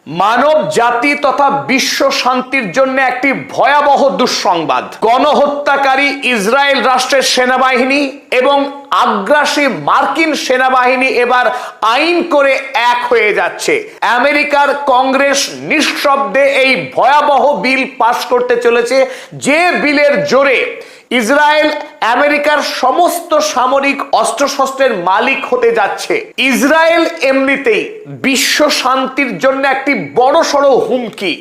মানব জাতি তথা বিশ্ব শান্তির জন্য একটি ভয়াবহ দুঃসংবাদ। গণহত্যাকারী ইসরায়েল রাষ্ট্রের সেনাবাহিনী এবং আগ্রাসী মার্কিন সেনাবাহিনী এবার আইন করে এক হয়ে যাচ্ছে। আমেরিকার কংগ্রেস নিঃশব্দে এই ভয়াবহ বিল পাশ করতে চলেছে, যে বিলের জোরে ইসরায়েল আমেরিকার সমস্ত সামরিক অস্ত্রশস্ত্রের মালিক হতে যাচ্ছে। ইসরায়েল এমনিতেই বিশ্ব শান্তির জন্য একটি বড়সড় হুমকি।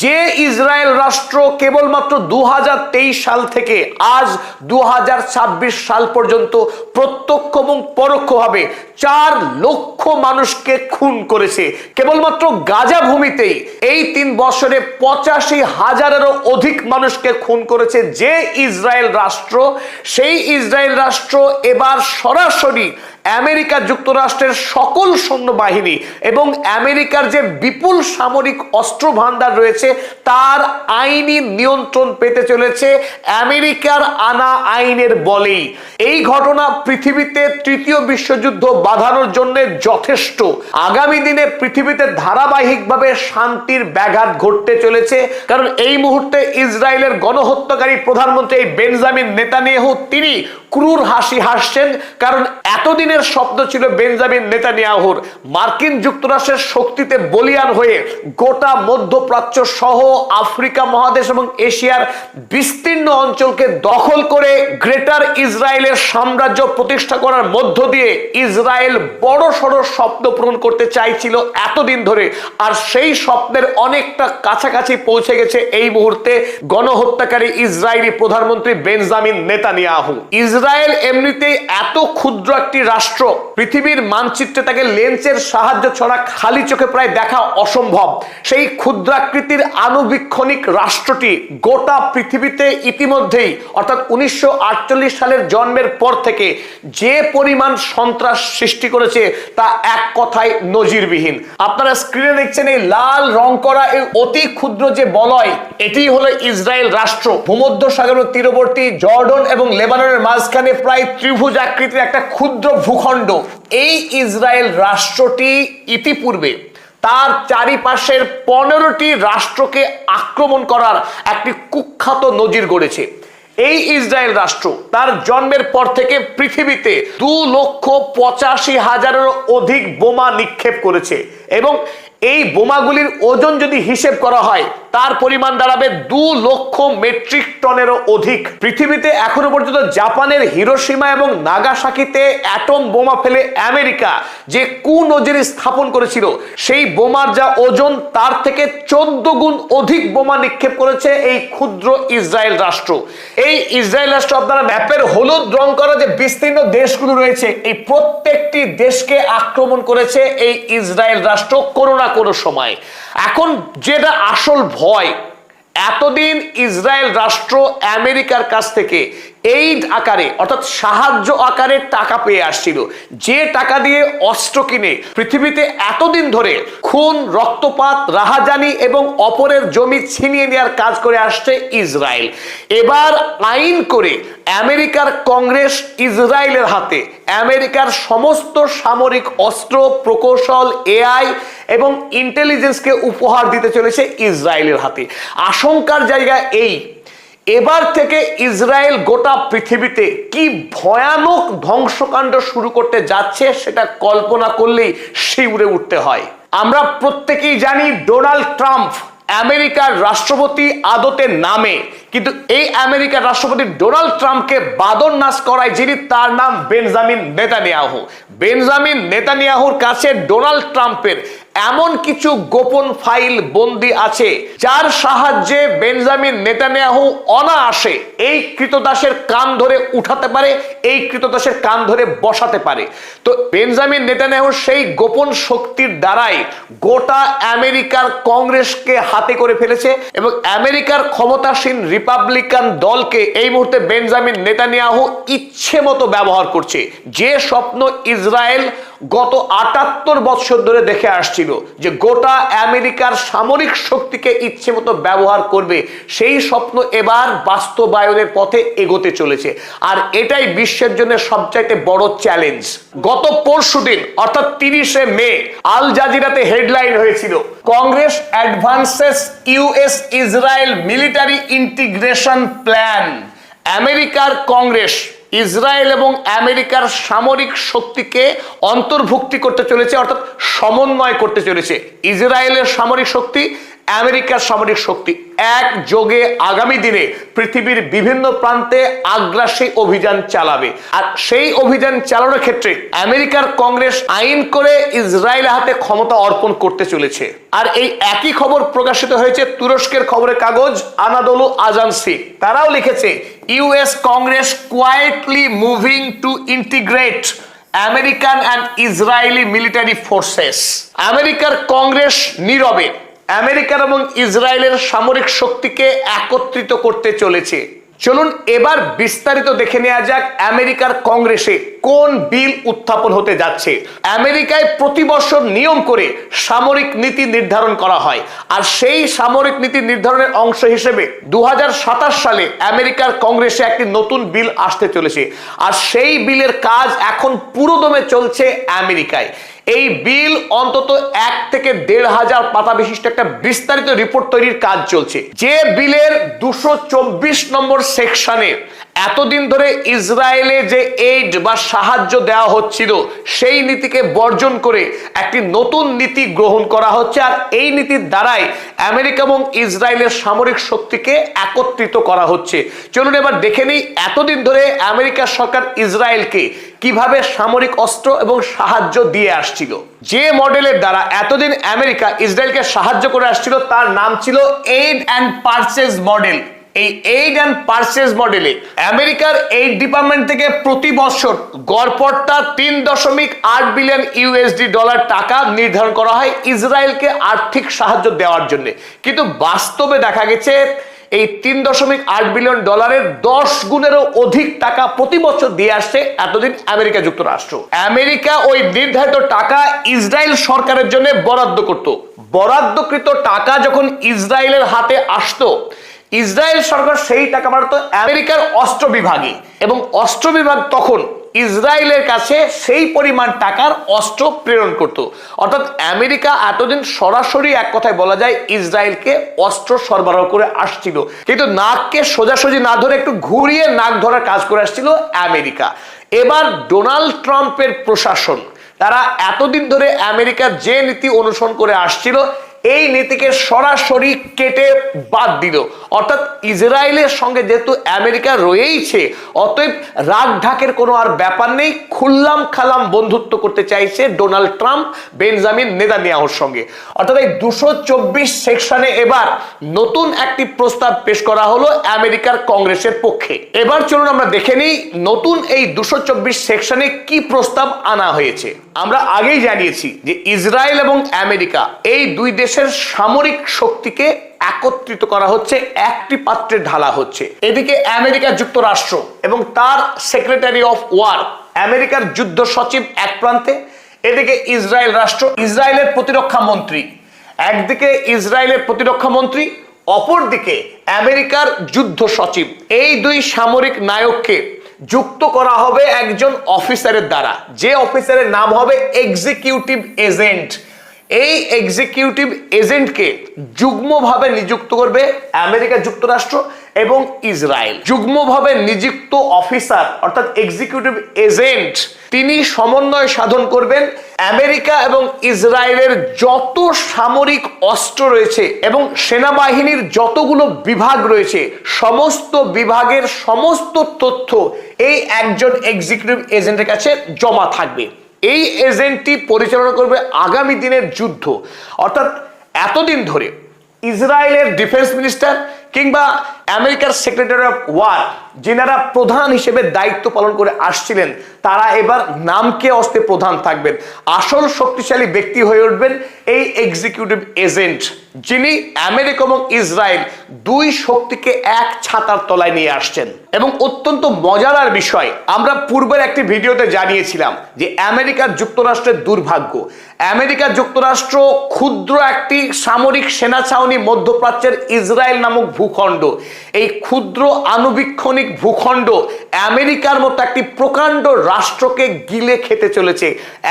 যে ইসরায়েল রাষ্ট্র কেবলমাত্র 2023 সাল থেকে আজ 2026 সাল পর্যন্ত প্রত্যক্ষ এবং পরোক্ষভাবে 4 লক্ষ মানুষকে খুন করেছে, কেবলমাত্র গাজা ভূমিতেই এই 3 বছরে 85,000-এরও অধিক মানুষকে খুন করেছে যে ইসরায়েল রাষ্ট্র, সেই ইসরায়েল রাষ্ট্র এবার সরাসরি আমেরিকা যুক্তরাষ্ট্রের সকল সৈন্যবাহিনী এবং আমেরিকার যে বিপুল সামরিক অস্ত্র ভান্ডার রয়েছে তার আইনি নিয়ন্ত্রণ পেতে চলেছে আমেরিকার আনা আইনের বলেই। এই ঘটনা পৃথিবীতে তৃতীয় বিশ্বযুদ্ধ বাঁধানোর জন্য যথেষ্ট। আগামী দিনে পৃথিবীতে ধারাবাহিকভাবে শান্তির ব্যাঘাত ঘটতে চলেছে, কারণ এই মুহূর্তে ইসরায়েলের গণহত্যাকারী প্রধানমন্ত্রী বেঞ্জামিন নেতানিয়াহু তিনি ক্রূর হাসি হাসছেন, কারণ এতদিনের স্বপ্ন ছিল বেঞ্জামিন নেতানিয়াহুর মার্কিন যুক্তরাষ্ট্রের শক্তিতে বলিয়ান হয়ে গোটা মধ্যপ্রাচ্য সহ আফ্রিকা মহাদেশ এবং এশিয়ার বিস্তীর্ণ অঞ্চলকে দখল করে গ্রেটার ইসরায়েলের সাম্রাজ্য প্রতিষ্ঠা করার মধ্য দিয়ে ইসরায়েল বড় সড় স্বপ্ন পূরণ করতে চাইছিল এতদিন ধরে। আর সেই স্বপ্নের অনেকটা কাছাকাছি পৌঁছে গেছে এই মুহূর্তে গণহত্যাকারী ইসরায়েলি প্রধানমন্ত্রী বেঞ্জামিন নেতানিয়াহু। ইসরায়েল এমনিতেই এত ক্ষুদ্র একটি রাষ্ট্র, পৃথিবীর মানচিত্রে তাকে লেন্সের সাহায্য ছাড়া খালি চোখে প্রায় দেখা অসম্ভব। সেই ক্ষুদ্রাকৃতির আণুবীক্ষণিক রাষ্ট্রটি গোটা পৃথিবীতে ইতিমধ্যেই অর্থাৎ 1948 সালের জন্মের পর থেকে যে পরিমাণ সন্ত্রাস সৃষ্টি করেছে তা এক কথায় নজিরবিহীন। আপনারা স্ক্রিনে দেখছেন এই লাল রং করা এই অতি ক্ষুদ্র যে বলয়, এটি হলো ইসরায়েল রাষ্ট্র। ভূমধ্যসাগরের তীরবর্তী জর্ডন এবং লেবাননের মাঝখানে প্রায় ত্রিভুজ আকৃতির একটা ক্ষুদ্র ভূখণ্ড। এই ইসরায়েল রাষ্ট্রটি ইতিপূর্বে তার চারিপাশের 15টি রাষ্ট্রকে আক্রমণ করার একটি কুখ্যাত নজির গড়েছে। এই ইসরায়েল রাষ্ট্র তার জন্মের পর থেকে পৃথিবীতে 2,85,000-এরও অধিক বোমা নিক্ষেপ করেছে এবং এই বোমাগুলির ওজন যদি হিসেব করা হয় তার পরিমাণ দাঁড়াবে 2 লক্ষ মেট্রিক টনেরও অধিক। পৃথিবীতে এখনো পর্যন্ত জাপানের হিরোশিমা এবং নাগাসাকিতে অ্যাটম বোমা ফেলে আমেরিকা যে কুনজির স্থাপন করেছিল, সেই বোমার যা ওজন তার থেকে 14 গুণ অধিক বোমা নিক্ষেপ করেছে এই ক্ষুদ্র ইসরায়েল রাষ্ট্র। এই ইসরায়েল রাষ্ট্র আপনারা ম্যাপের হলুদ রং করা যে বিস্তীর্ণ দেশগুলো রয়েছে, এই প্রত্যেকটি দেশকে আক্রমণ করেছে এই ইসরায়েল রাষ্ট্র কোনো না কোনো সময়। এখন যেটা আসল ভয়, এতদিন ইসরায়েল রাষ্ট্র আমেরিকার কাছ থেকে এই আকারে অর্থাৎ সাহায্য আকারে টাকা পেয়ে আসছিল, যে টাকা দিয়ে অস্ত্র কিনে পৃথিবীতে এতদিন ধরে খুন, রক্তপাত, রাহাজানি এবং অপরের জমি ছিনিয়ে নেওয়ার কাজ করে আসছে ইসরায়েল। এবার আইন করে আমেরিকার কংগ্রেস ইসরায়েলের হাতে আমেরিকার সমস্ত সামরিক অস্ত্র, প্রকৌশল, এআই এবং ইন্টেলিজেন্সকে উপহার দিতে চলেছে ইসরায়েলের হাতে। আশঙ্কার জায়গা এই, এবার থেকে ইসরায়েল গোটা পৃথিবীতে কি ভয়ানক ধ্বংসকাণ্ড শুরু করতে যাচ্ছে সেটা কল্পনা করলেই শিউরে উঠতে হয়। আমরা প্রত্যেকেই জানি ডোনাল্ড ট্রাম্প আমেরিকার রাষ্ট্রপতি আদতে নামে, কিন্তু এই আমেরিকার রাষ্ট্রপতি ডোনাল্ড ট্রাম্পকে বাদর নাশ করায় যিনি, তার নাম বেঞ্জামিন নেতানিয়াহু। বেঞ্জামিন নেতানিয়াহুর কাছে ডোনাল্ড ট্রাম্পের এমন কিছু গোপন ফাইল বন্দী আছে যার সাহায্যে বেঞ্জামিন নেতানিয়াহু অনায়াসে এই কৃতদাসের কান ধরে উঠাতে পারে, এই কৃতদাসের কান ধরে বসাতে পারে। তো বেঞ্জামিন নেতানিয়াহুর সেই গোপন শক্তির দ্বারাই গোটা আমেরিকার কংগ্রেসকে হাতে করে ফেলেছে এবং আমেরিকার ক্ষমতাসীন রিপাবলিকান দলকে এই মুহূর্তে বেঞ্জামিন নেতানিয়াহু ইচ্ছে মতো ব্যবহার করছে। যে স্বপ্ন ইসরায়েল গত 78 বছর ধরে দেখে আসছিল, ছিল যে গোটা আমেরিকার সামরিক শক্তিকে ইচ্ছে মতো ব্যবহার করবে, সেই স্বপ্ন এবার বাস্তবায়নের পথে এগোতে চলেছে। আর এটাই বিশ্বের জন্য সবচাইতে বড় চ্যালেঞ্জ। গত পরশুদিন অর্থাৎ 30শে মে আল জাজিরাতে হেডলাইন হয়েছিল, Congress advances US Israel military integration plan. আমেরিকার কংগ্রেস ইসরায়েল এবং আমেরিকার সামরিক শক্তিকে অন্তর্ভুক্তি করতে চলেছে, অর্থাৎ সমন্বয় করতে চলেছে। ইসরায়েলের সামরিক শক্তি, আমেরিকার সামরিক শক্তি একযোগে আগামী দিনে পৃথিবীর বিভিন্ন প্রান্তে আগ্রাসী অভিযান চালাবে। আর সেই অভিযান চালানোর ক্ষেত্রে আমেরিকার কংগ্রেস আইন করে ইসরায়েলের হাতে ক্ষমতা অর্পণ করতে চলেছে। আর এই একই খবর প্রকাশিত হয়েছে তুরস্কের খবরের কাগজ আনাদোলু আজান্সি। তারাও লিখেছে, US Congress quietly moving to integrate American and Israeli military forces. আমেরিকার কংগ্রেস নীরবে আমেরিকার এবং ইসরায়েলের সামরিক শক্তিকে একত্রিত করতে চলেছে। চলুন এবার বিস্তারিত দেখে নেওয়া যাক আমেরিকার কংগ্রেসে কোন বিল উত্থাপন হতে যাচ্ছে। আমেরিকায় প্রতি বছর নিয়ম করে সামরিক নীতি নির্ধারণ করা হয়, আর সেই সামরিক নীতি নির্ধারণের অংশ হিসেবে 2027 সালে আমেরিকার কংগ্রেসে একটি নতুন বিল আসতে চলেছে। আর সেই বিলের কাজ এখন পুরোদমে চলছে আমেরিকায়। এই বিল অন্তত 1 থেকে 1,500 পাতা বিশিষ্ট একটা বিস্তারিত রিপোর্ট তৈরির কাজ চলছে। যে বিলের 224 নম্বর সেকশনে এতদিন ধরে ইসরায়েলে যে এইড বা সাহায্য দেওয়া হচ্ছিল সেই নীতিকে বর্জন করে একটি নতুন নীতি গ্রহণ করা হচ্ছে। আর এই নীতির দ্বারাই আমেরিকা এবং ইসরায়েলের সামরিক শক্তিকে একত্রিত করা হচ্ছে। চলুন এবার দেখে নিই এতদিন ধরে আমেরিকা সরকার ইসরায়েলকে কিভাবে সামরিক অস্ত্র এবং সাহায্য দিয়ে আসছিল। যে মডেলের দ্বারা এতদিন আমেরিকা ইসরায়েলকে সাহায্য করে আসছিল তার নাম ছিল এইড অ্যান্ড পারচেজ মডেল। এই এইড অ্যান্ড পারচেজ মডেলে আমেরিকার এইড ডিপার্টমেন্ট থেকে প্রতি বছর গড়পড়তা 3.8 বিলিয়ন ইউএসডি ডলার টাকা নির্ধারণ করা হয় ইসরায়েলকে আর্থিক সাহায্য দেওয়ার জন্য। কিন্তু বাস্তবে দেখা গেছে এই 3.8 বিলিয়ন ডলারের 10 গুণেরও অধিক টাকা প্রতি বছর দিয়ে আসছে এতদিন আমেরিকা যুক্তরাষ্ট্র। আমেরিকা ওই নির্ধারিত টাকা ইসরায়েল সরকারের জন্য বরাদ্দ করত। বরাদ্দকৃত টাকা যখন ইসরায়েলের হাতে আসতো, ইসরায়েল সরকার সেই টাকা বাড়াতো আমেরিকার অস্ত্র বিভাগে, এবং অস্ত্র বিভাগ তখন ইসরায়েলের কাছে সেই পরিমাণ টাকার অস্ত্র প্রেরণ করত। অর্থাৎ আমেরিকা এতদিন সরাসরি এক কথায় বলা যায় ইসরায়েলকে অস্ত্র সরবরাহ করে আসছিল, কিন্তু নাককে সোজাসুজি না ধরে একটু ঘুরিয়ে নাক ধরার কাজ করে আসছিল আমেরিকা। এবার ডোনাল্ড ট্রাম্পের প্রশাসন তারা এতদিন ধরে আমেরিকার যে নীতি অনুসরণ করে আসছিল এই নীতিকে সরাসরি কেটে বাদ দিল। অর্থাৎ ইসরায়েলের সঙ্গে যেহেতু আমেরিকা রয়েইছে, অতএব রাগ ঢাকের কোনো আর ব্যাপার নেই, খুল্লাম খালাম বন্ধুত্ব করতে চাইছে ডোনাল্ড ট্রাম্প বেঞ্জামিন নেতানিয়াহুর সঙ্গে। অর্থাৎ এই 224 সেকশনে এবার নতুন একটি প্রস্তাব পেশ করা হলো আমেরিকার কংগ্রেসের পক্ষে। এবার চলুন আমরা দেখে নিই নতুন এই 224 সেকশনে কি প্রস্তাব আনা হয়েছে। আমরা আগেই জানিয়েছি যে ইসরায়েল এবং আমেরিকা এই দুই দেশের সামরিক শক্তিকে একত্রিত করা হচ্ছে, একটি পাত্রে ঢালা হচ্ছে। এদিকে আমেরিকা যুক্তরাষ্ট্র এবং তার সেক্রেটারি অফ ওয়ার আমেরিকার যুদ্ধ সচিব এক প্রান্তে, এদিকে ইসরায়েল রাষ্ট্র ইসরায়েলের প্রতিরক্ষা মন্ত্রী, একদিকে ইসরায়েলের প্রতিরক্ষা মন্ত্রী, অপরদিকে আমেরিকার যুদ্ধ সচিব। এই দুই সামরিক নায়ককে যুক্ত করা হবে একজন অফিসারের দ্বারা, যে অফিসারের নাম হবে এক্সিকিউটিভ এজেন্ট। এই এক্সিকিউটিভ এজেন্টকে যুগ্মভাবে নিযুক্ত করবে আমেরিকা যুক্তরাষ্ট্র এবং ইসরায়েল। যুগ্মভাবে নিযুক্ত অফিসার অর্থাৎ এক্সিকিউটিভ এজেন্ট তিনি সমন্বয় সাধন করবেন আমেরিকা এবং ইসরায়েলের যত সামরিক অস্ত্র রয়েছে এবং সেনাবাহিনীর যতগুলো বিভাগ রয়েছে সমস্ত বিভাগের সমস্ত তথ্য এই একজন এক্সিকিউটিভ এজেন্টের কাছে জমা থাকবে। এই এজেন্টটি পরিচালনা করবে আগামী দিনের যুদ্ধ। অর্থাৎ এতদিন ধরে ইসরায়েলের ডিফেন্স মিনিস্টার কিংবা আমেরিকার সেক্রেটারি অফ ওয়ার যিনারা প্রধান হিসেবে দায়িত্ব পালন করে আসছিলেন, তারা এবার নামকে অস্তে প্রধান থাকবেন। আসল শক্তিশালী ব্যক্তি হয়ে উঠবেন এই এক্সিকিউটিভ এজেন্ট, যিনি আমেরিকা এবং ইসরায়েল দুই শক্তিকে এক ছাতার তলায় নিয়ে আসছেন। এবং অত্যন্ত মজাদার বিষয়, আমরা পূর্বের একটি ভিডিওতে জানিয়েছিলাম যে আমেরিকা যুক্তরাষ্ট্রের দুর্ভাগ্য, আমেরিকা যুক্তরাষ্ট্র ক্ষুদ্র একটি সামরিক সেনা ছাউনি মধ্যপ্রাচ্যের ইসরায়েল নামক ভূখণ্ড, এই ক্ষুদ্র আণুবীক্ষণিক ভূখণ্ড আমেরিকার মতো একটি প্রকাণ্ড রাষ্ট্রকে গিলে খেতে চলেছে।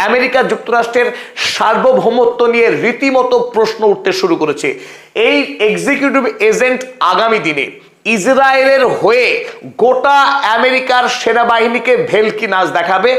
আমেরিকা যুক্তরাষ্ট্রের সার্বভৌমত্ব নিয়ে রীতিমতো প্রশ্ন উঠতে শুরু করেছে। এই এক্সিকিউটিভ এজেন্ট আগামী দিনে ইসরায়েলের হয়ে গোটা আমেরিকার সেনাবাহিনীকে ভেলকি নাচ দেখাবে।